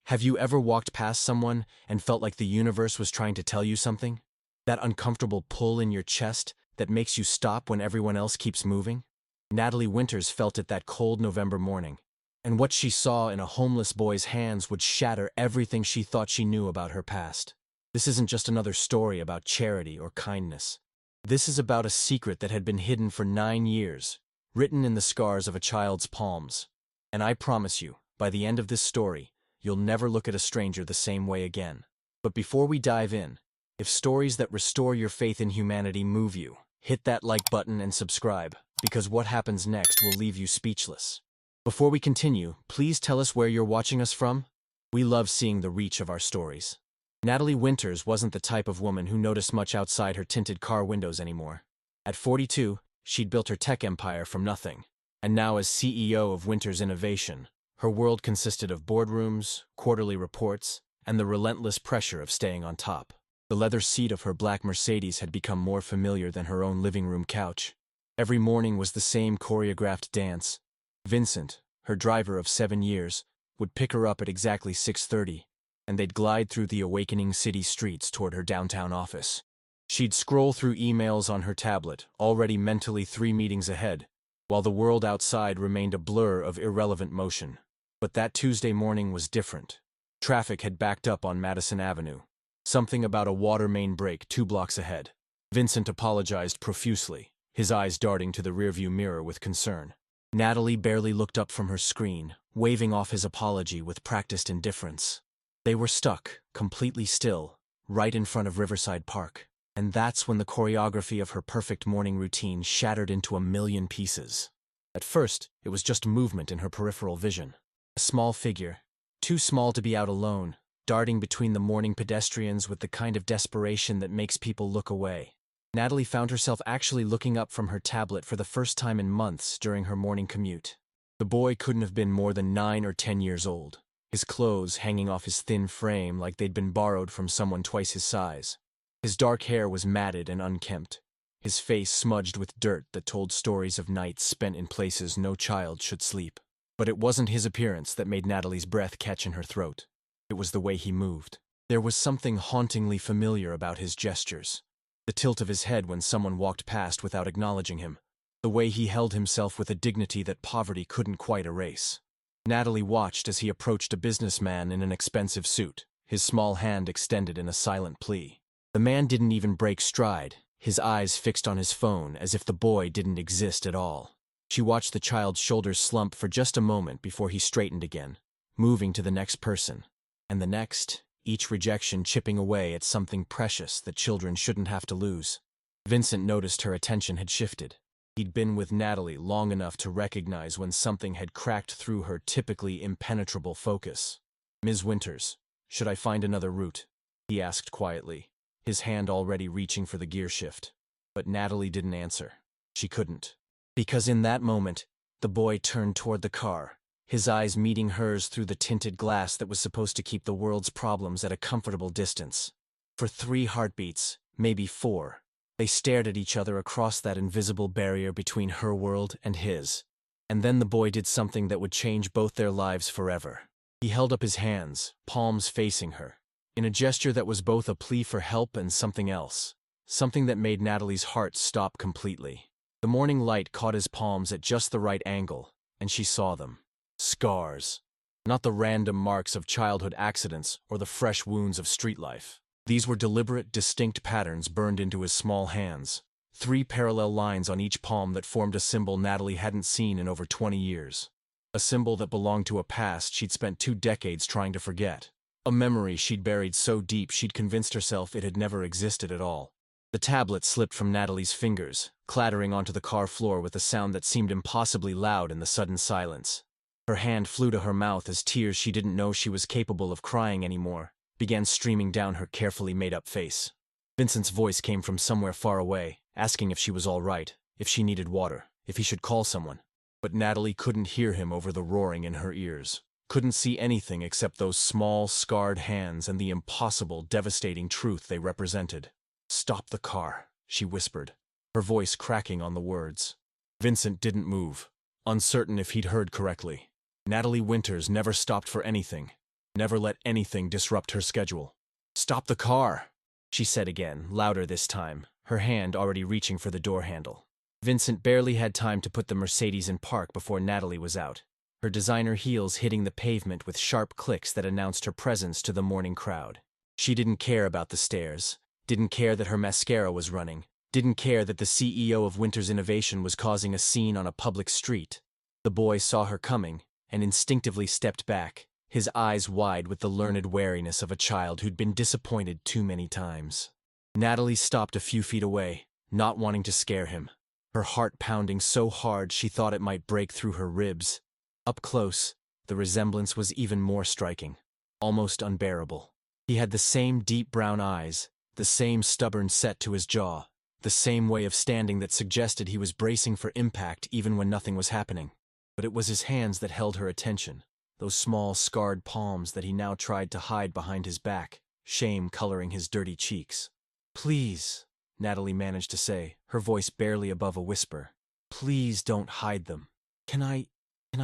Have you ever walked past someone and felt like the universe was trying to tell you something? That uncomfortable pull in your chest that makes you stop when everyone else keeps moving? Natalie Winters felt it that cold November morning, and what she saw in a homeless boy's hands would shatter everything she thought she knew about her past. This isn't just another story about charity or kindness. This is about a secret that had been hidden for 9 years, written in the scars of a child's palms. And I promise you, by the end of this story, you'll never look at a stranger the same way again. But before we dive in, if stories that restore your faith in humanity move you, hit that like button and subscribe, because what happens next will leave you speechless. Before we continue, please tell us where you're watching us from. We love seeing the reach of our stories. Natalie Winters wasn't the type of woman who noticed much outside her tinted car windows anymore. At 42, she'd built her tech empire from nothing, and now as CEO of Winters Innovation, her world consisted of boardrooms, quarterly reports, and the relentless pressure of staying on top. The leather seat of her black Mercedes had become more familiar than her own living room couch. Every morning was the same choreographed dance. Vincent, her driver of 7 years, would pick her up at exactly 6:30, and they'd glide through the awakening city streets toward her downtown office. She'd scroll through emails on her tablet, already mentally 3 meetings ahead, while the world outside remained a blur of irrelevant motion. But that Tuesday morning was different. Traffic had backed up on Madison Avenue. Something about a water main break 2 blocks ahead. Vincent apologized profusely, his eyes darting to the rearview mirror with concern. Natalie barely looked up from her screen, waving off his apology with practiced indifference. They were stuck, completely still, right in front of Riverside Park. And that's when the choreography of her perfect morning routine shattered into a million pieces. At first, it was just movement in her peripheral vision. A small figure, too small to be out alone, darting between the morning pedestrians with the kind of desperation that makes people look away. Natalie found herself actually looking up from her tablet for the first time in months during her morning commute. The boy couldn't have been more than 9 or 10 years old, his clothes hanging off his thin frame like they'd been borrowed from someone twice his size. His dark hair was matted and unkempt, his face smudged with dirt that told stories of nights spent in places no child should sleep. But it wasn't his appearance that made Natalie's breath catch in her throat. It was the way he moved. There was something hauntingly familiar about his gestures. The tilt of his head when someone walked past without acknowledging him. The way he held himself with a dignity that poverty couldn't quite erase. Natalie watched as he approached a businessman in an expensive suit, his small hand extended in a silent plea. The man didn't even break stride, his eyes fixed on his phone as if the boy didn't exist at all. She watched the child's shoulders slump for just a moment before he straightened again, moving to the next person. And the next, each rejection chipping away at something precious that children shouldn't have to lose. Vincent noticed her attention had shifted. He'd been with Natalie long enough to recognize when something had cracked through her typically impenetrable focus. "Ms. Winters, should I find another route?" he asked quietly, his hand already reaching for the gear shift. But Natalie didn't answer. She couldn't. Because in that moment, the boy turned toward the car, his eyes meeting hers through the tinted glass that was supposed to keep the world's problems at a comfortable distance. For 3 heartbeats, maybe 4, they stared at each other across that invisible barrier between her world and his. And then the boy did something that would change both their lives forever. He held up his hands, palms facing her, in a gesture that was both a plea for help and something else. Something that made Natalie's heart stop completely. The morning light caught his palms at just the right angle, and she saw them. Scars. Not the random marks of childhood accidents or the fresh wounds of street life. These were deliberate, distinct patterns burned into his small hands. 3 parallel lines on each palm that formed a symbol Natalie hadn't seen in over 20 years. A symbol that belonged to a past she'd spent 2 decades trying to forget. A memory she'd buried so deep she'd convinced herself it had never existed at all. The tablet slipped from Natalie's fingers, clattering onto the car floor with a sound that seemed impossibly loud in the sudden silence. Her hand flew to her mouth as tears she didn't know she was capable of crying anymore began streaming down her carefully made-up face. Vincent's voice came from somewhere far away, asking if she was all right, if she needed water, if he should call someone. But Natalie couldn't hear him over the roaring in her ears. Couldn't see anything except those small, scarred hands and the impossible, devastating truth they represented. "Stop the car," she whispered, her voice cracking on the words. Vincent didn't move, uncertain if he'd heard correctly. Natalie Winters never stopped for anything. Never let anything disrupt her schedule. "Stop the car," she said again, louder this time, her hand already reaching for the door handle. Vincent barely had time to put the Mercedes in park before Natalie was out, her designer heels hitting the pavement with sharp clicks that announced her presence to the morning crowd. She didn't care about the stairs, didn't care that her mascara was running, didn't care that the CEO of Winter's Innovation was causing a scene on a public street. The boy saw her coming and instinctively stepped back, his eyes wide with the learned wariness of a child who'd been disappointed too many times. Natalie stopped a few feet away, not wanting to scare him, her heart pounding so hard she thought it might break through her ribs. Up close, the resemblance was even more striking, almost unbearable. He had the same deep brown eyes, the same stubborn set to his jaw, the same way of standing that suggested he was bracing for impact even when nothing was happening. But it was his hands that held her attention, those small, scarred palms that he now tried to hide behind his back, shame coloring his dirty cheeks. "Please," Natalie managed to say, her voice barely above a whisper. "Please don't hide them. Can I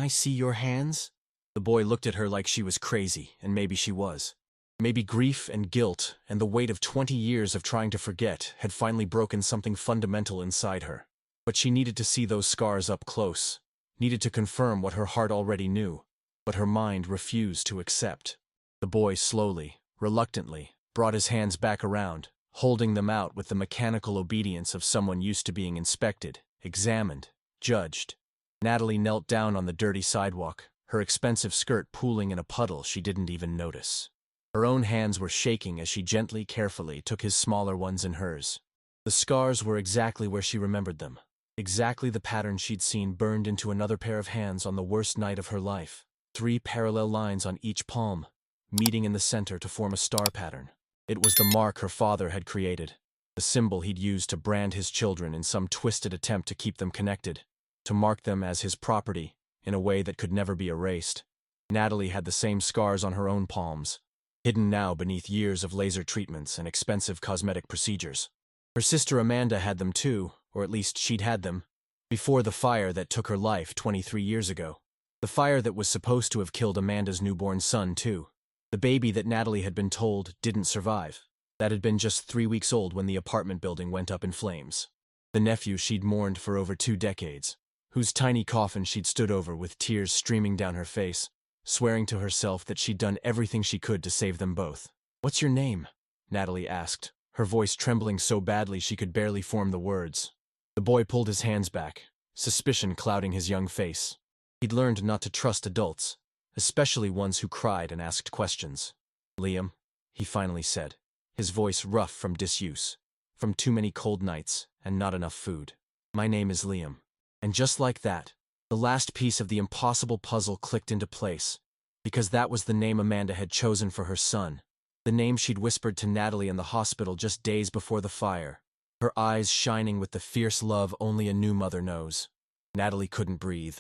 see your hands?" The boy looked at her like she was crazy, and maybe she was. Maybe grief and guilt and the weight of 20 years of trying to forget had finally broken something fundamental inside her. But she needed to see those scars up close, needed to confirm what her heart already knew, but her mind refused to accept. The boy slowly, reluctantly, brought his hands back around, holding them out with the mechanical obedience of someone used to being inspected, examined, judged. Natalie knelt down on the dirty sidewalk, her expensive skirt pooling in a puddle she didn't even notice. Her own hands were shaking as she gently, carefully took his smaller ones in hers. The scars were exactly where she remembered them, exactly the pattern she'd seen burned into another pair of hands on the worst night of her life. 3 parallel lines on each palm, meeting in the center to form a star pattern. It was the mark her father had created, the symbol he'd used to brand his children in some twisted attempt to keep them connected, to mark them as his property in a way that could never be erased. Natalie had the same scars on her own palms, hidden now beneath years of laser treatments and expensive cosmetic procedures. Her sister Amanda had them too, or at least she'd had them, before the fire that took her life 23 years ago. The fire that was supposed to have killed Amanda's newborn son too. The baby that Natalie had been told didn't survive. That had been just 3 weeks old when the apartment building went up in flames. The nephew she'd mourned for over 2 decades, whose tiny coffin she'd stood over with tears streaming down her face, swearing to herself that she'd done everything she could to save them both. "What's your name?" Natalie asked, her voice trembling so badly she could barely form the words. The boy pulled his hands back, suspicion clouding his young face. He'd learned not to trust adults, especially ones who cried and asked questions. "Liam," he finally said, his voice rough from disuse, from too many cold nights and not enough food. "My name is Liam." And just like that, the last piece of the impossible puzzle clicked into place, because that was the name Amanda had chosen for her son, the name she'd whispered to Natalie in the hospital just days before the fire, her eyes shining with the fierce love only a new mother knows. Natalie couldn't breathe.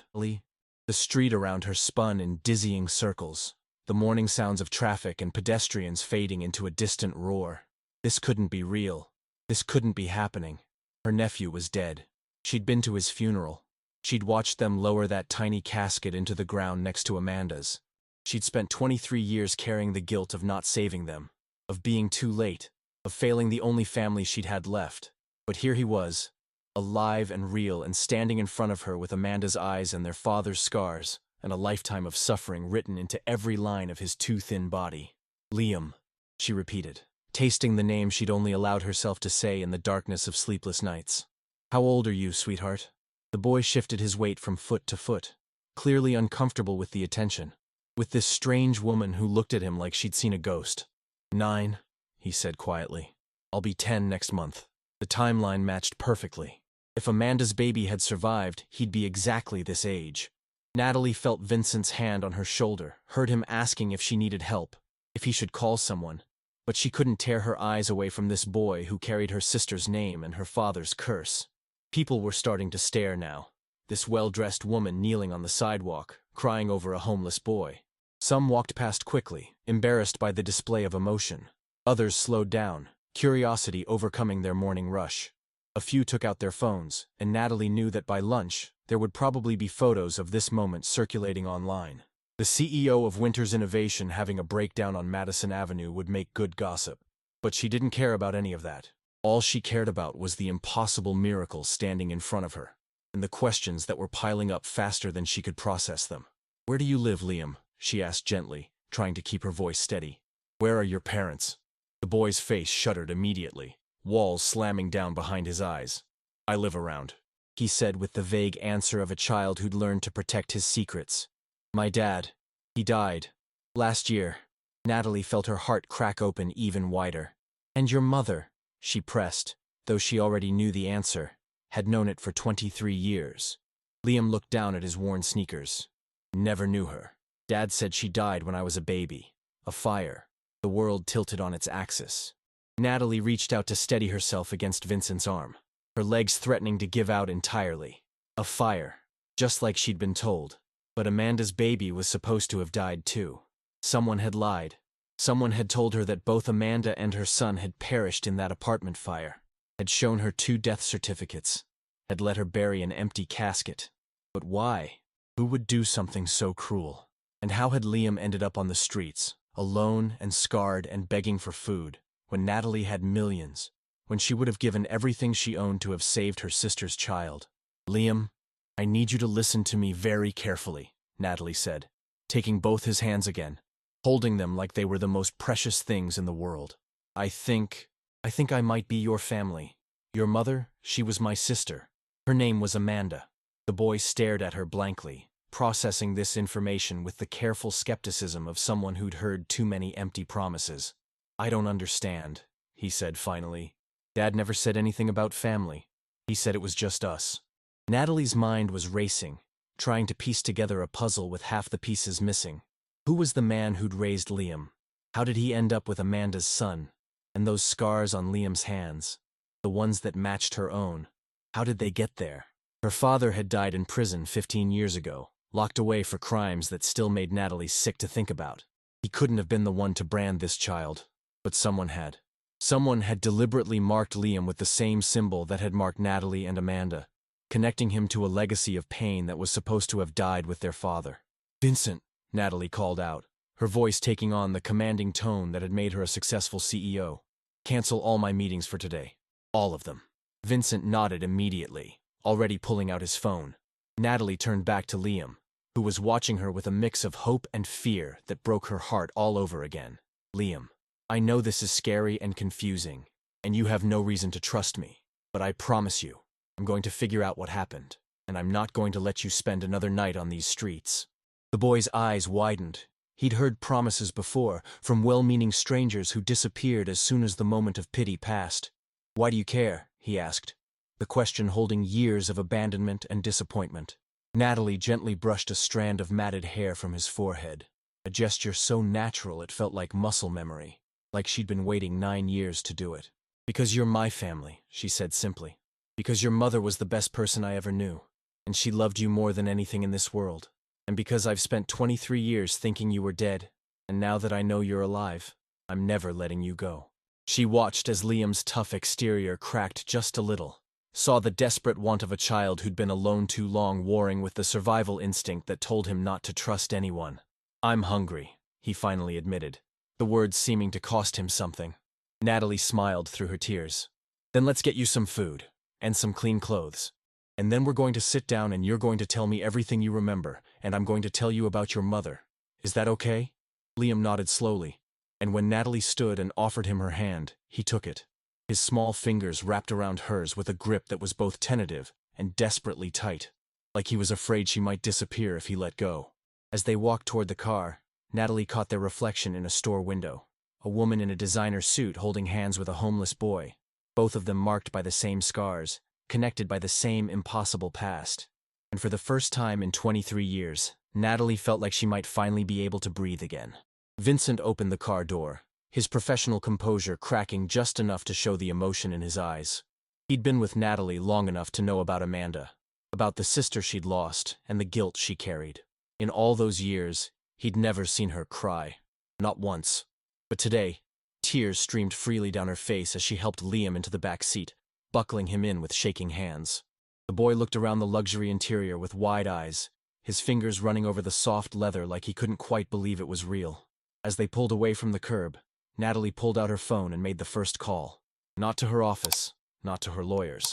The street around her spun in dizzying circles, the morning sounds of traffic and pedestrians fading into a distant roar. This couldn't be real. This couldn't be happening. Her nephew was dead. She'd been to his funeral. She'd watched them lower that tiny casket into the ground next to Amanda's. She'd spent 23 years carrying the guilt of not saving them, of being too late, of failing the only family she'd had left. But here he was, alive and real and standing in front of her with Amanda's eyes and their father's scars, and a lifetime of suffering written into every line of his too thin body. "Liam," she repeated, tasting the name she'd only allowed herself to say in the darkness of sleepless nights. "How old are you, sweetheart?" The boy shifted his weight from foot to foot, clearly uncomfortable with the attention, with this strange woman who looked at him like she'd seen a ghost. 9, he said quietly. "I'll be 10 next month." The timeline matched perfectly. If Amanda's baby had survived, he'd be exactly this age. Natalie felt Vincent's hand on her shoulder, heard him asking if she needed help, if he should call someone, but she couldn't tear her eyes away from this boy who carried her sister's name and her father's curse. People were starting to stare now. This well-dressed woman kneeling on the sidewalk, crying over a homeless boy. Some walked past quickly, embarrassed by the display of emotion. Others slowed down, curiosity overcoming their morning rush. A few took out their phones, and Natalie knew that by lunch, there would probably be photos of this moment circulating online. The CEO of Winters Innovation having a breakdown on Madison Avenue would make good gossip. But she didn't care about any of that. All she cared about was the impossible miracle standing in front of her, and the questions that were piling up faster than she could process them. "Where do you live, Liam?" she asked gently, trying to keep her voice steady. "Where are your parents?" The boy's face shuddered immediately, walls slamming down behind his eyes. "I live around," he said with the vague answer of a child who'd learned to protect his secrets. "My dad, he died. Last year." Natalie felt her heart crack open even wider. "And your mother?" she pressed, though she already knew the answer, had known it for 23 years. Liam looked down at his worn sneakers. "Never knew her. Dad said she died when I was a baby. A fire." The world tilted on its axis. Natalie reached out to steady herself against Vincent's arm, her legs threatening to give out entirely. A fire, just like she'd been told. But Amanda's baby was supposed to have died too. Someone had lied. Someone had told her that both Amanda and her son had perished in that apartment fire, had shown her 2 death certificates, had let her bury an empty casket. But why? Who would do something so cruel? And how had Liam ended up on the streets, alone and scarred and begging for food, when Natalie had millions, when she would have given everything she owned to have saved her sister's child? "Liam, I need you to listen to me very carefully," Natalie said, taking both his hands again, holding them like they were the most precious things in the world. I think I might be your family. Your mother, she was my sister. Her name was Amanda." The boy stared at her blankly, processing this information with the careful skepticism of someone who'd heard too many empty promises. "I don't understand," he said finally. "Dad never said anything about family. He said it was just us." Natalie's mind was racing, trying to piece together a puzzle with half the pieces missing. Who was the man who'd raised Liam? How did he end up with Amanda's son? And those scars on Liam's hands, the ones that matched her own, how did they get there? Her father had died in prison 15 years ago, locked away for crimes that still made Natalie sick to think about. He couldn't have been the one to brand this child, but someone had. Someone had deliberately marked Liam with the same symbol that had marked Natalie and Amanda, connecting him to a legacy of pain that was supposed to have died with their father. "Vincent," Natalie called out, her voice taking on the commanding tone that had made her a successful CEO. "Cancel all my meetings for today. All of them." Vincent nodded immediately, already pulling out his phone. Natalie turned back to Liam, who was watching her with a mix of hope and fear that broke her heart all over again. "Liam, I know this is scary and confusing, and you have no reason to trust me, but I promise you, I'm going to figure out what happened, and I'm not going to let you spend another night on these streets." The boy's eyes widened. He'd heard promises before, from well-meaning strangers who disappeared as soon as the moment of pity passed. "Why do you care?" he asked, the question holding years of abandonment and disappointment. Natalie gently brushed a strand of matted hair from his forehead, a gesture so natural it felt like muscle memory, like she'd been waiting 9 years to do it. "Because you're my family," she said simply. "Because your mother was the best person I ever knew, and she loved you more than anything in this world. And because I've spent 23 years thinking you were dead, and now that I know you're alive, I'm never letting you go." She watched as Liam's tough exterior cracked just a little, saw the desperate want of a child who'd been alone too long warring with the survival instinct that told him not to trust anyone. "I'm hungry," he finally admitted, the words seeming to cost him something. Natalie smiled through her tears. "Then let's get you some food, and some clean clothes. And then we're going to sit down and you're going to tell me everything you remember, and I'm going to tell you about your mother. Is that okay?" Liam nodded slowly, and when Natalie stood and offered him her hand, he took it. His small fingers wrapped around hers with a grip that was both tentative and desperately tight, like he was afraid she might disappear if he let go. As they walked toward the car, Natalie caught their reflection in a store window, a woman in a designer suit holding hands with a homeless boy, both of them marked by the same scars, connected by the same impossible past. And for the first time in 23 years, Natalie felt like she might finally be able to breathe again. Vincent opened the car door, his professional composure cracking just enough to show the emotion in his eyes. He'd been with Natalie long enough to know about Amanda, about the sister she'd lost and the guilt she carried. In all those years, he'd never seen her cry. Not once. But today, tears streamed freely down her face as she helped Liam into the back seat, buckling him in with shaking hands. The boy looked around the luxury interior with wide eyes, his fingers running over the soft leather like he couldn't quite believe it was real. As they pulled away from the curb, Natalie pulled out her phone and made the first call. Not to her office, not to her lawyers.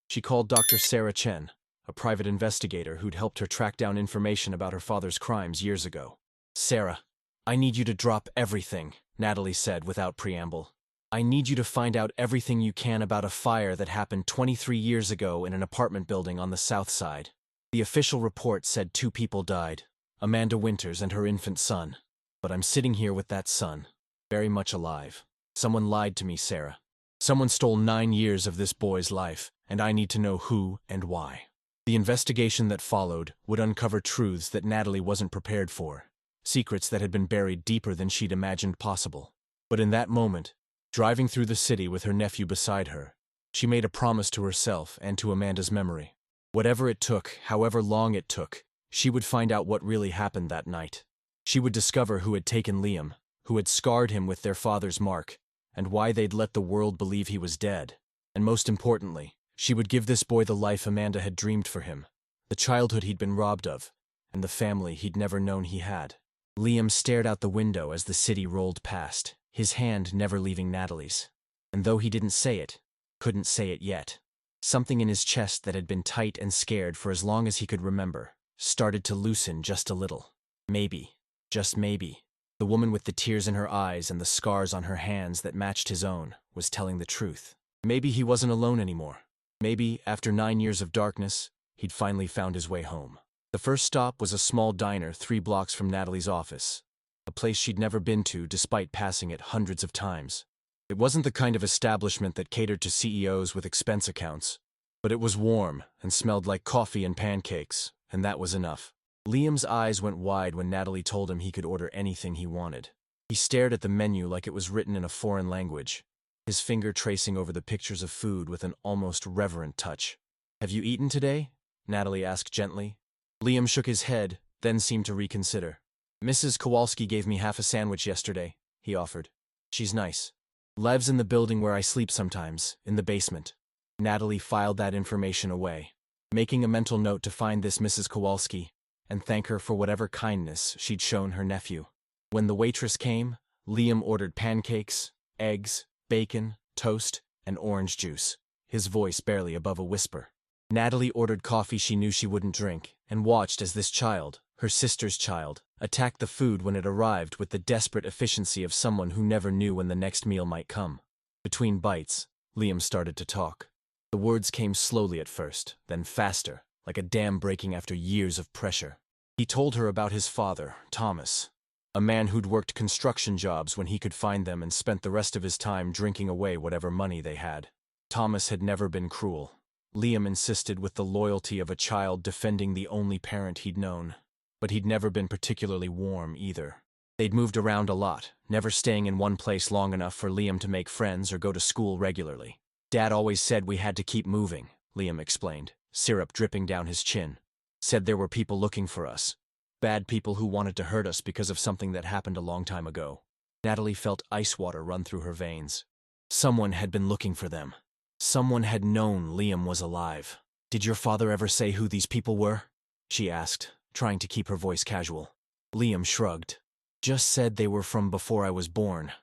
She called Dr. Sarah Chen, a private investigator who'd helped her track down information about her father's crimes years ago. "Sarah, I need you to drop everything," Natalie said without preamble. "I need you to find out everything you can about a fire that happened 23 years ago in an apartment building on the south side. The official report said 2 people died, Amanda Winters and her infant son. But I'm sitting here with that son, very much alive. Someone lied to me, Sarah. Someone stole 9 years of this boy's life, and I need to know who and why." The investigation that followed would uncover truths that Natalie wasn't prepared for, secrets that had been buried deeper than she'd imagined possible. But in that moment, driving through the city with her nephew beside her, she made a promise to herself and to Amanda's memory. Whatever it took, however long it took, she would find out what really happened that night. She would discover who had taken Liam, who had scarred him with their father's mark, and why they'd let the world believe he was dead. And most importantly, she would give this boy the life Amanda had dreamed for him, the childhood he'd been robbed of, and the family he'd never known he had. Liam stared out the window as the city rolled past, his hand never leaving Natalie's. And though he didn't say it, couldn't say it yet, something in his chest that had been tight and scared for as long as he could remember started to loosen just a little. Maybe, just maybe, the woman with the tears in her eyes and the scars on her hands that matched his own was telling the truth. Maybe he wasn't alone anymore. Maybe, after 9 years of darkness, he'd finally found his way home. The first stop was a small diner 3 blocks from Natalie's office, a place she'd never been to despite passing it hundreds of times. It wasn't the kind of establishment that catered to CEOs with expense accounts, but it was warm and smelled like coffee and pancakes, and that was enough. Liam's eyes went wide when Natalie told him he could order anything he wanted. He stared at the menu like it was written in a foreign language, his finger tracing over the pictures of food with an almost reverent touch. "Have you eaten today?" Natalie asked gently. Liam shook his head, then seemed to reconsider. "Mrs. Kowalski gave me half a sandwich yesterday," he offered. "She's nice. Lives in the building where I sleep sometimes, in the basement." Natalie filed that information away, making a mental note to find this Mrs. Kowalski and thank her for whatever kindness she'd shown her nephew. When the waitress came, Liam ordered pancakes, eggs, bacon, toast, and orange juice, his voice barely above a whisper. Natalie ordered coffee she knew she wouldn't drink, and watched as this child, her sister's child, attacked the food when it arrived with the desperate efficiency of someone who never knew when the next meal might come. Between bites, Liam started to talk. The words came slowly at first, then faster, like a dam breaking after years of pressure. He told her about his father, Thomas, a man who'd worked construction jobs when he could find them and spent the rest of his time drinking away whatever money they had. Thomas had never been cruel. Liam insisted with the loyalty of a child defending the only parent he'd known. But he'd never been particularly warm either. They'd moved around a lot, never staying in one place long enough for Liam to make friends or go to school regularly. "Dad always said we had to keep moving," Liam explained, syrup dripping down his chin. "Said there were people looking for us. Bad people who wanted to hurt us because of something that happened a long time ago." Natalie felt ice water run through her veins. Someone had been looking for them. Someone had known Liam was alive. "Did your father ever say who these people were?" she asked, trying to keep her voice casual. Liam shrugged. "Just said they were from before I was born,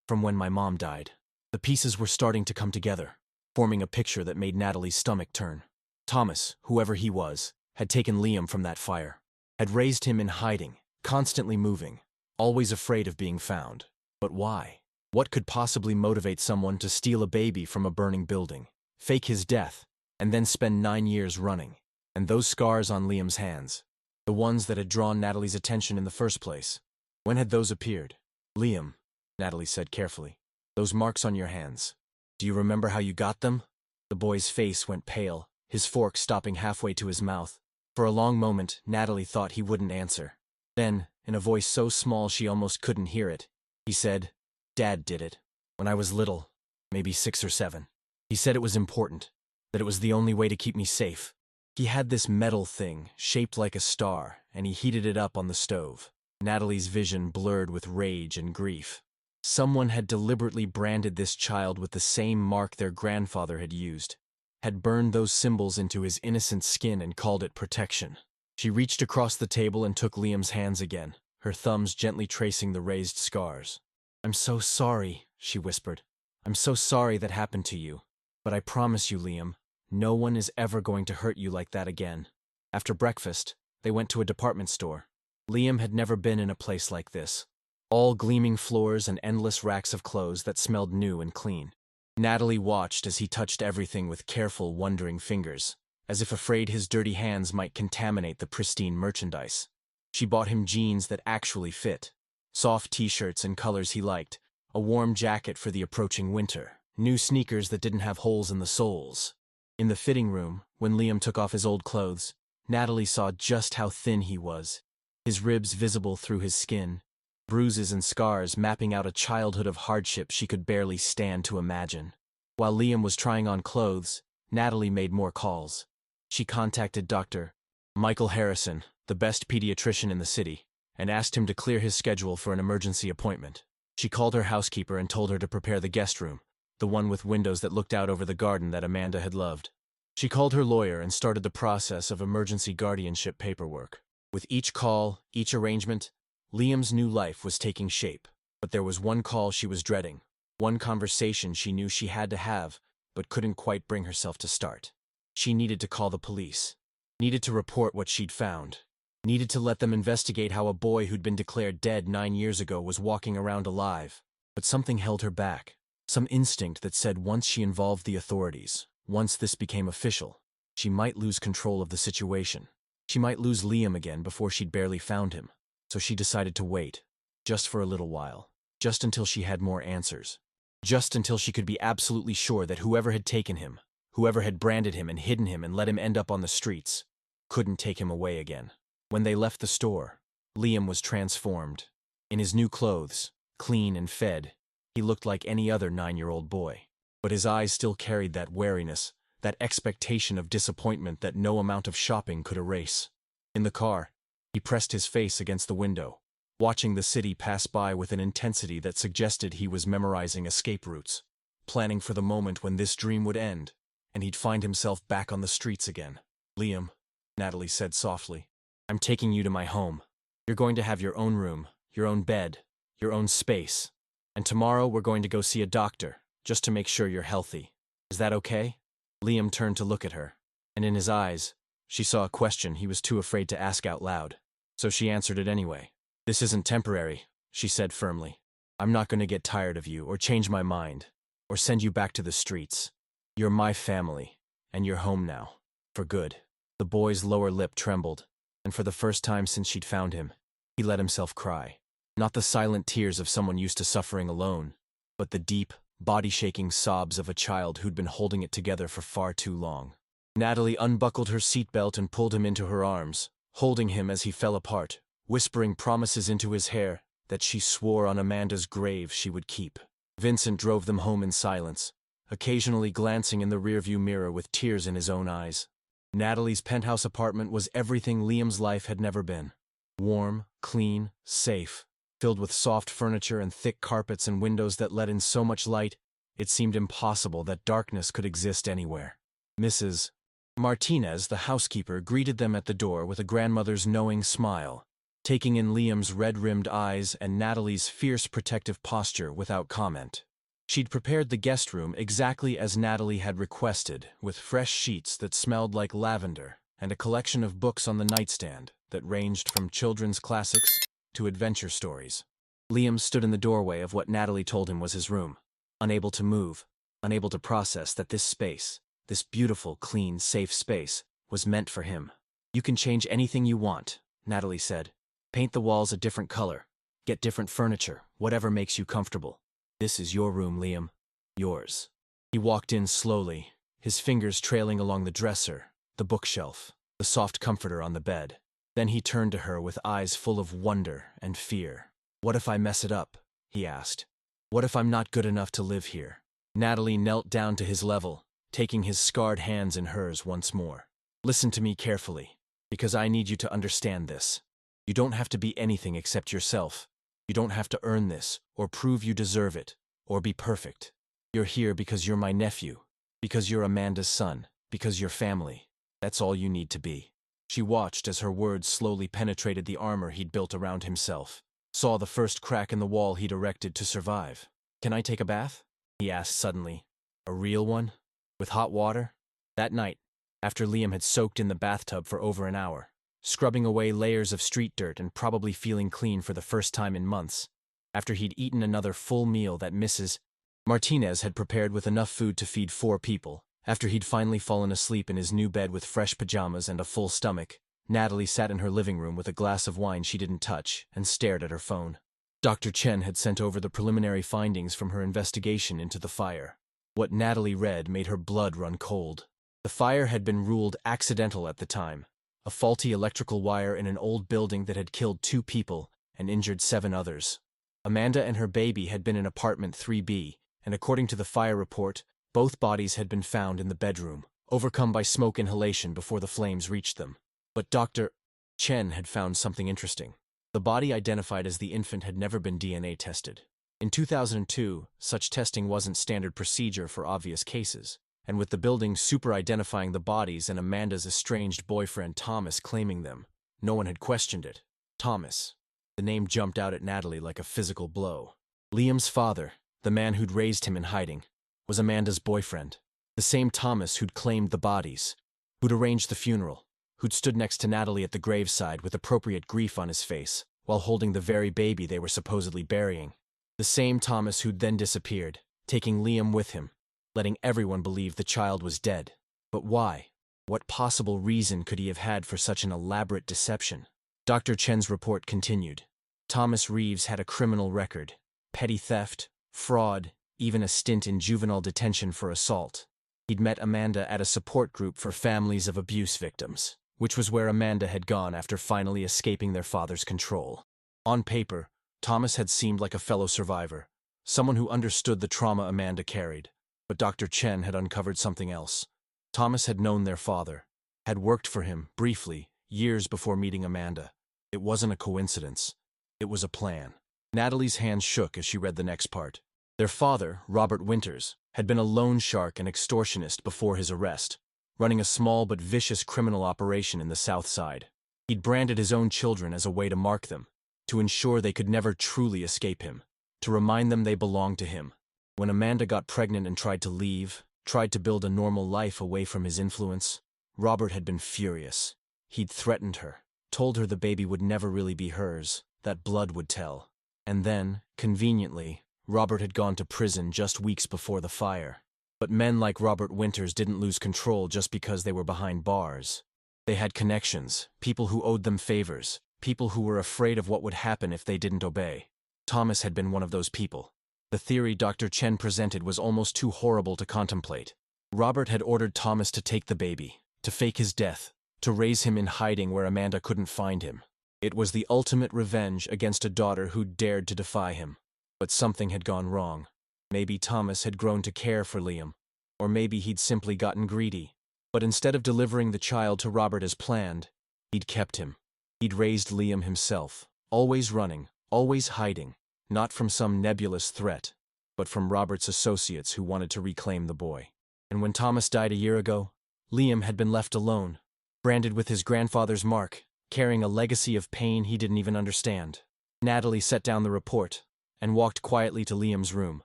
from when my mom died." The pieces were starting to come together, forming a picture that made Natalie's stomach turn. Thomas, whoever he was, had taken Liam from that fire, had raised him in hiding, constantly moving, always afraid of being found. But why? What could possibly motivate someone to steal a baby from a burning building, fake his death, and then spend 9 years running? And those scars on Liam's hands, the ones that had drawn Natalie's attention in the first place, when had those appeared? "Liam," Natalie said carefully, "those marks on your hands, do you remember how you got them?" The boy's face went pale, his fork stopping halfway to his mouth. For a long moment, Natalie thought he wouldn't answer. Then, in a voice so small she almost couldn't hear it, he said, "Dad did it. When I was little, maybe 6 or 7. He said it was important, that it was the only way to keep me safe. He had this metal thing, shaped like a star, and he heated it up on the stove." Natalie's vision blurred with rage and grief. Someone had deliberately branded this child with the same mark their grandfather had used, had burned those symbols into his innocent skin and called it protection. She reached across the table and took Liam's hands again, her thumbs gently tracing the raised scars. "I'm so sorry," she whispered. "I'm so sorry that happened to you. But I promise you, Liam, no one is ever going to hurt you like that again." After breakfast, they went to a department store. Liam had never been in a place like this. All gleaming floors and endless racks of clothes that smelled new and clean. Natalie watched as he touched everything with careful, wondering fingers, as if afraid his dirty hands might contaminate the pristine merchandise. She bought him jeans that actually fit, soft t-shirts in colors he liked, a warm jacket for the approaching winter, new sneakers that didn't have holes in the soles. In the fitting room, when Liam took off his old clothes, Natalie saw just how thin he was, his ribs visible through his skin, bruises and scars mapping out a childhood of hardship she could barely stand to imagine. While Liam was trying on clothes, Natalie made more calls. She contacted Dr. Michael Harrison, the best pediatrician in the city, and asked him to clear his schedule for an emergency appointment. She called her housekeeper and told her to prepare the guest room, the one with windows that looked out over the garden that Amanda had loved. She called her lawyer and started the process of emergency guardianship paperwork. With each call, each arrangement, Liam's new life was taking shape. But there was one call she was dreading, one conversation she knew she had to have, but couldn't quite bring herself to start. She needed to call the police, needed to report what she'd found, needed to let them investigate how a boy who'd been declared dead 9 years ago was walking around alive. But something held her back, some instinct that said once she involved the authorities, once this became official, she might lose control of the situation. She might lose Liam again before she'd barely found him. So she decided to wait, just for a little while, just until she had more answers, just until she could be absolutely sure that whoever had taken him, whoever had branded him and hidden him and let him end up on the streets, couldn't take him away again. When they left the store, Liam was transformed. In his new clothes, clean and fed, he looked like any other 9-year-old boy. But his eyes still carried that wariness, that expectation of disappointment that no amount of shopping could erase. In the car, he pressed his face against the window, watching the city pass by with an intensity that suggested he was memorizing escape routes, planning for the moment when this dream would end, and he'd find himself back on the streets again. "Liam," Natalie said softly, "I'm taking you to my home. You're going to have your own room, your own bed, your own space. And tomorrow we're going to go see a doctor, just to make sure you're healthy. Is that okay?" Liam turned to look at her, and in his eyes, she saw a question he was too afraid to ask out loud. So she answered it anyway. "This isn't temporary," she said firmly. "I'm not going to get tired of you, or change my mind, or send you back to the streets. You're my family, and you're home now. For good." The boy's lower lip trembled, and for the first time since she'd found him, he let himself cry. Not the silent tears of someone used to suffering alone, but the deep, body-shaking sobs of a child who'd been holding it together for far too long. Natalie unbuckled her seatbelt and pulled him into her arms, holding him as he fell apart, whispering promises into his hair that she swore on Amanda's grave she would keep. Vincent drove them home in silence, occasionally glancing in the rearview mirror with tears in his own eyes. Natalie's penthouse apartment was everything Liam's life had never been. Warm, clean, safe, filled with soft furniture and thick carpets and windows that let in so much light, it seemed impossible that darkness could exist anywhere. Mrs. Martinez, the housekeeper, greeted them at the door with a grandmother's knowing smile, taking in Liam's red-rimmed eyes and Natalie's fierce protective posture without comment. She'd prepared the guest room exactly as Natalie had requested, with fresh sheets that smelled like lavender and a collection of books on the nightstand that ranged from children's classics to adventure stories. Liam stood in the doorway of what Natalie told him was his room, unable to move, unable to process that this space, this beautiful, clean, safe space, was meant for him. "You can change anything you want," Natalie said. "Paint the walls a different color, get different furniture, whatever makes you comfortable. This is your room, Liam. Yours." He walked in slowly, his fingers trailing along the dresser, the bookshelf, the soft comforter on the bed. Then he turned to her with eyes full of wonder and fear. "What if I mess it up?" he asked. "What if I'm not good enough to live here?" Natalie knelt down to his level, taking his scarred hands in hers once more. "Listen to me carefully, because I need you to understand this. You don't have to be anything except yourself. You don't have to earn this, or prove you deserve it, or be perfect. You're here because you're my nephew, because you're Amanda's son, because you're family. That's all you need to be." She watched as her words slowly penetrated the armor he'd built around himself, saw the first crack in the wall he'd erected to survive. "Can I take a bath?" he asked suddenly. "A real one? With hot water?" That night, after Liam had soaked in the bathtub for over an hour, scrubbing away layers of street dirt and probably feeling clean for the first time in months, after he'd eaten another full meal that Mrs. Martinez had prepared with enough food to feed 4 people, after he'd finally fallen asleep in his new bed with fresh pajamas and a full stomach, Natalie sat in her living room with a glass of wine she didn't touch and stared at her phone. Dr. Chen had sent over the preliminary findings from her investigation into the fire. What Natalie read made her blood run cold. The fire had been ruled accidental at the time, a faulty electrical wire in an old building that had killed 2 people and injured 7 others. Amanda and her baby had been in apartment 3B, and according to the fire report, both bodies had been found in the bedroom, overcome by smoke inhalation before the flames reached them. But Dr. Chen had found something interesting. The body identified as the infant had never been DNA tested. In 2002, such testing wasn't standard procedure for obvious cases, and with the building super-identifying the bodies and Amanda's estranged boyfriend Thomas claiming them, no one had questioned it. Thomas. The name jumped out at Natalie like a physical blow. Liam's father, the man who'd raised him in hiding, was Amanda's boyfriend. The same Thomas who'd claimed the bodies, who'd arranged the funeral, who'd stood next to Natalie at the graveside with appropriate grief on his face, while holding the very baby they were supposedly burying. The same Thomas who'd then disappeared, taking Liam with him, letting everyone believe the child was dead. But why? What possible reason could he have had for such an elaborate deception? Dr. Chen's report continued. Thomas Reeves had a criminal record, petty theft, fraud, even a stint in juvenile detention for assault. He'd met Amanda at a support group for families of abuse victims, which was where Amanda had gone after finally escaping their father's control. On paper, Thomas had seemed like a fellow survivor, someone who understood the trauma Amanda carried. But Dr. Chen had uncovered something else. Thomas had known their father, had worked for him, briefly, years before meeting Amanda. It wasn't a coincidence. It was a plan. Natalie's hands shook as she read the next part. Their father, Robert Winters, had been a loan shark and extortionist before his arrest, running a small but vicious criminal operation in the South Side. He'd branded his own children as a way to mark them, to ensure they could never truly escape him, to remind them they belonged to him. When Amanda got pregnant and tried to leave, tried to build a normal life away from his influence, Robert had been furious. He'd threatened her, told her the baby would never really be hers, that blood would tell. And then, conveniently, Robert had gone to prison just weeks before the fire. But men like Robert Winters didn't lose control just because they were behind bars. They had connections, people who owed them favors, people who were afraid of what would happen if they didn't obey. Thomas had been one of those people. The theory Dr. Chen presented was almost too horrible to contemplate. Robert had ordered Thomas to take the baby, to fake his death, to raise him in hiding where Amanda couldn't find him. It was the ultimate revenge against a daughter who'd dared to defy him. But something had gone wrong. Maybe Thomas had grown to care for Liam, or maybe he'd simply gotten greedy. But instead of delivering the child to Robert as planned, he'd kept him. He'd raised Liam himself, always running, always hiding, not from some nebulous threat, but from Robert's associates who wanted to reclaim the boy. And when Thomas died a year ago, Liam had been left alone, branded with his grandfather's mark, carrying a legacy of pain he didn't even understand. Natalie set down the report and walked quietly to Liam's room,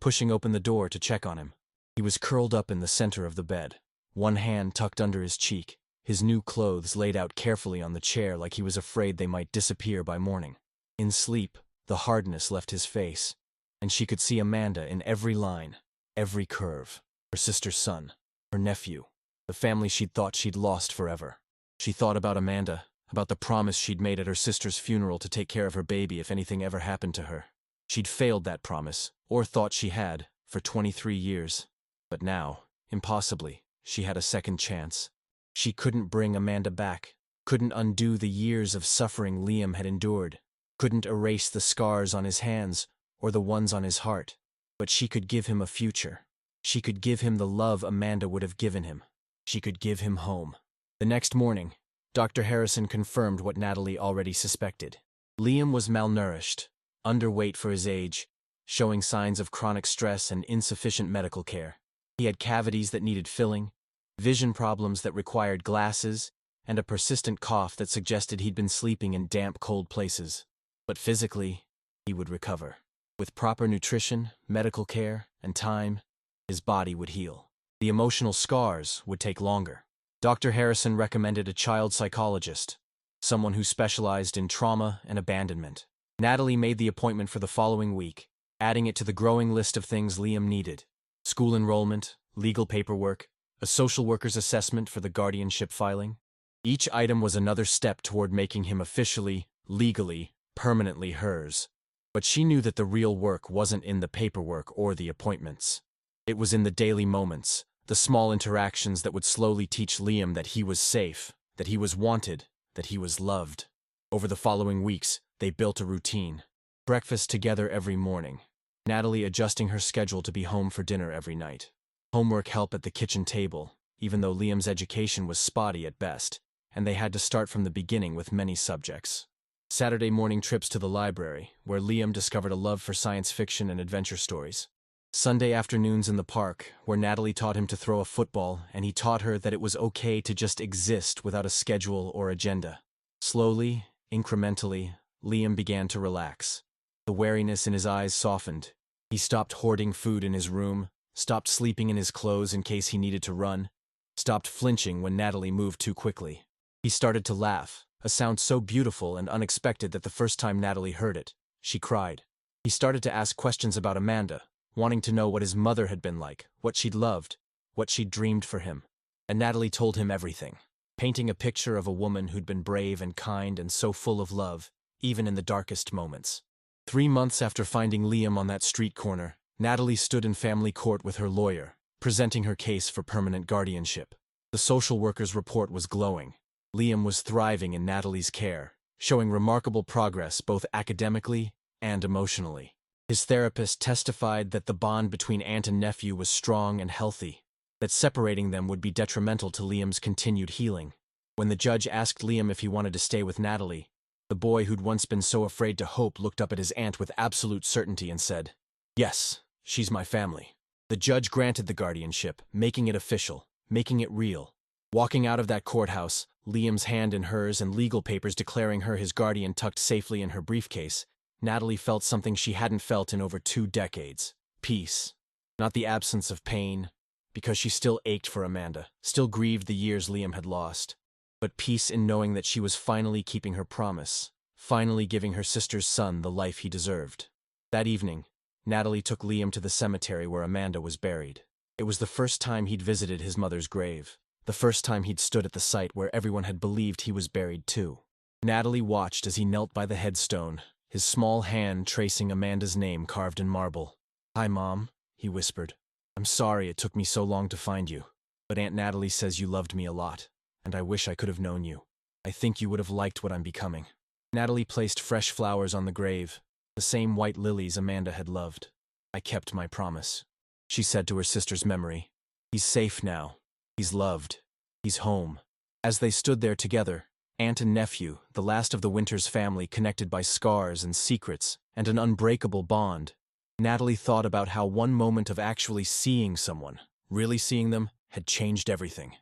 pushing open the door to check on him. He was curled up in the center of the bed, one hand tucked under his cheek, his new clothes laid out carefully on the chair like he was afraid they might disappear by morning. In sleep, the hardness left his face, and she could see Amanda in every line, every curve. Her sister's son, her nephew, the family she'd thought she'd lost forever. She thought about Amanda, about the promise she'd made at her sister's funeral to take care of her baby if anything ever happened to her. She'd failed that promise, or thought she had, for 23 years. But now, impossibly, she had a second chance. She couldn't bring Amanda back, couldn't undo the years of suffering Liam had endured, couldn't erase the scars on his hands or the ones on his heart. But she could give him a future. She could give him the love Amanda would have given him. She could give him home. The next morning, Dr. Harrison confirmed what Natalie already suspected. Liam was malnourished, underweight for his age, showing signs of chronic stress and insufficient medical care. He had cavities that needed filling, vision problems that required glasses, and a persistent cough that suggested he'd been sleeping in damp, cold places. But physically, he would recover. With proper nutrition, medical care, and time, his body would heal. The emotional scars would take longer. Dr. Harrison recommended a child psychologist, someone who specialized in trauma and abandonment. Natalie made the appointment for the following week, adding it to the growing list of things Liam needed: school enrollment, legal paperwork, a social worker's assessment for the guardianship filing. Each item was another step toward making him officially, legally, permanently hers. But she knew that the real work wasn't in the paperwork or the appointments. It was in the daily moments, the small interactions that would slowly teach Liam that he was safe, that he was wanted, that he was loved. Over the following weeks, they built a routine. Breakfast together every morning, Natalie adjusting her schedule to be home for dinner every night. Homework help at the kitchen table, even though Liam's education was spotty at best, and they had to start from the beginning with many subjects. Saturday morning trips to the library, where Liam discovered a love for science fiction and adventure stories. Sunday afternoons in the park, where Natalie taught him to throw a football, and he taught her that it was okay to just exist without a schedule or agenda. Slowly, incrementally, Liam began to relax. The wariness in his eyes softened. He stopped hoarding food in his room, stopped sleeping in his clothes in case he needed to run, stopped flinching when Natalie moved too quickly. He started to laugh, a sound so beautiful and unexpected that the first time Natalie heard it, she cried. He started to ask questions about Amanda, wanting to know what his mother had been like, what she'd loved, what she'd dreamed for him. And Natalie told him everything, painting a picture of a woman who'd been brave and kind and so full of love, even in the darkest moments. 3 months after finding Liam on that street corner, Natalie stood in family court with her lawyer, presenting her case for permanent guardianship. The social worker's report was glowing. Liam was thriving in Natalie's care, showing remarkable progress both academically and emotionally. His therapist testified that the bond between aunt and nephew was strong and healthy, that separating them would be detrimental to Liam's continued healing. When the judge asked Liam if he wanted to stay with Natalie, the boy who'd once been so afraid to hope looked up at his aunt with absolute certainty and said, "Yes, she's my family." The judge granted the guardianship, making it official, making it real. Walking out of that courthouse, Liam's hand in hers and legal papers declaring her his guardian tucked safely in her briefcase, Natalie felt something she hadn't felt in over 2 decades. Peace. Not the absence of pain, because she still ached for Amanda, still grieved the years Liam had lost. But peace in knowing that she was finally keeping her promise, finally giving her sister's son the life he deserved. That evening, Natalie took Liam to the cemetery where Amanda was buried. It was the first time he'd visited his mother's grave, the first time he'd stood at the site where everyone had believed he was buried too. Natalie watched as he knelt by the headstone, his small hand tracing Amanda's name carved in marble. "Hi, Mom," he whispered. "I'm sorry it took me so long to find you, but Aunt Natalie says you loved me a lot, and I wish I could have known you. I think you would have liked what I'm becoming." Natalie placed fresh flowers on the grave, the same white lilies Amanda had loved. "I kept my promise," she said to her sister's memory. "He's safe now. He's loved. He's home." As they stood there together, aunt and nephew, the last of the Winters family connected by scars and secrets and an unbreakable bond, Natalie thought about how one moment of actually seeing someone, really seeing them, had changed everything.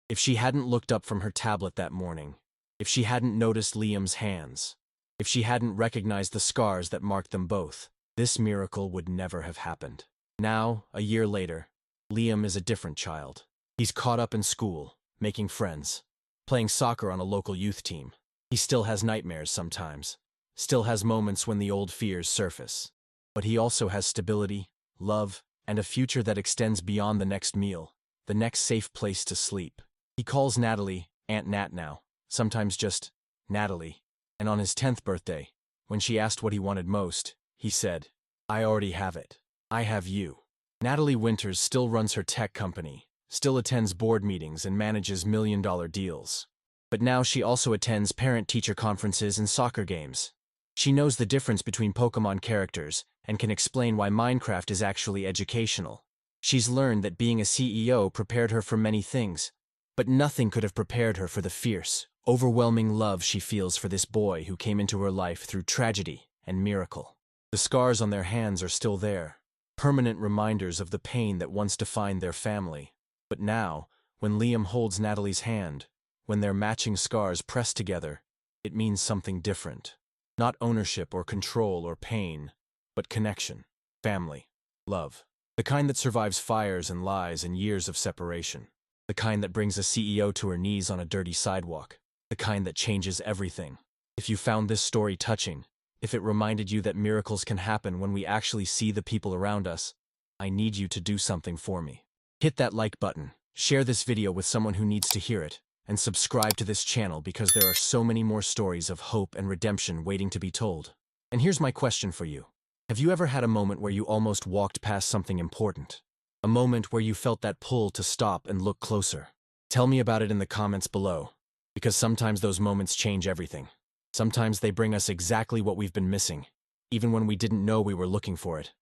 If she hadn't looked up from her tablet that morning, if she hadn't noticed Liam's hands, if she hadn't recognized the scars that marked them both, this miracle would never have happened. Now, a year later, Liam is a different child. He's caught up in school, making friends, playing soccer on a local youth team. He still has nightmares sometimes, still has moments when the old fears surface. But he also has stability, love, and a future that extends beyond the next meal, the next safe place to sleep. He calls Natalie Aunt Nat now, sometimes just Natalie. And on his 10th birthday, when she asked what he wanted most, he said, "I already have it. I have you." Natalie Winters still runs her tech company, still attends board meetings and manages million-dollar deals. But now she also attends parent-teacher conferences and soccer games. She knows the difference between Pokémon characters and can explain why Minecraft is actually educational. She's learned that being a CEO prepared her for many things, but nothing could have prepared her for the fierce, overwhelming love she feels for this boy who came into her life through tragedy and miracle. The scars on their hands are still there, permanent reminders of the pain that once defined their family. But now, when Liam holds Natalie's hand, when their matching scars press together, it means something different. Not ownership or control or pain, but connection, family, love. The kind that survives fires and lies and years of separation. The kind that brings a CEO to her knees on a dirty sidewalk. The kind that changes everything. If you found this story touching, if it reminded you that miracles can happen when we actually see the people around us, I need you to do something for me. Hit that like button, share this video with someone who needs to hear it, and subscribe to this channel because there are so many more stories of hope and redemption waiting to be told. And here's my question for you. Have you ever had a moment where you almost walked past something important? A moment where you felt that pull to stop and look closer? Tell me about it in the comments below, because sometimes those moments change everything. Sometimes they bring us exactly what we've been missing, even when we didn't know we were looking for it.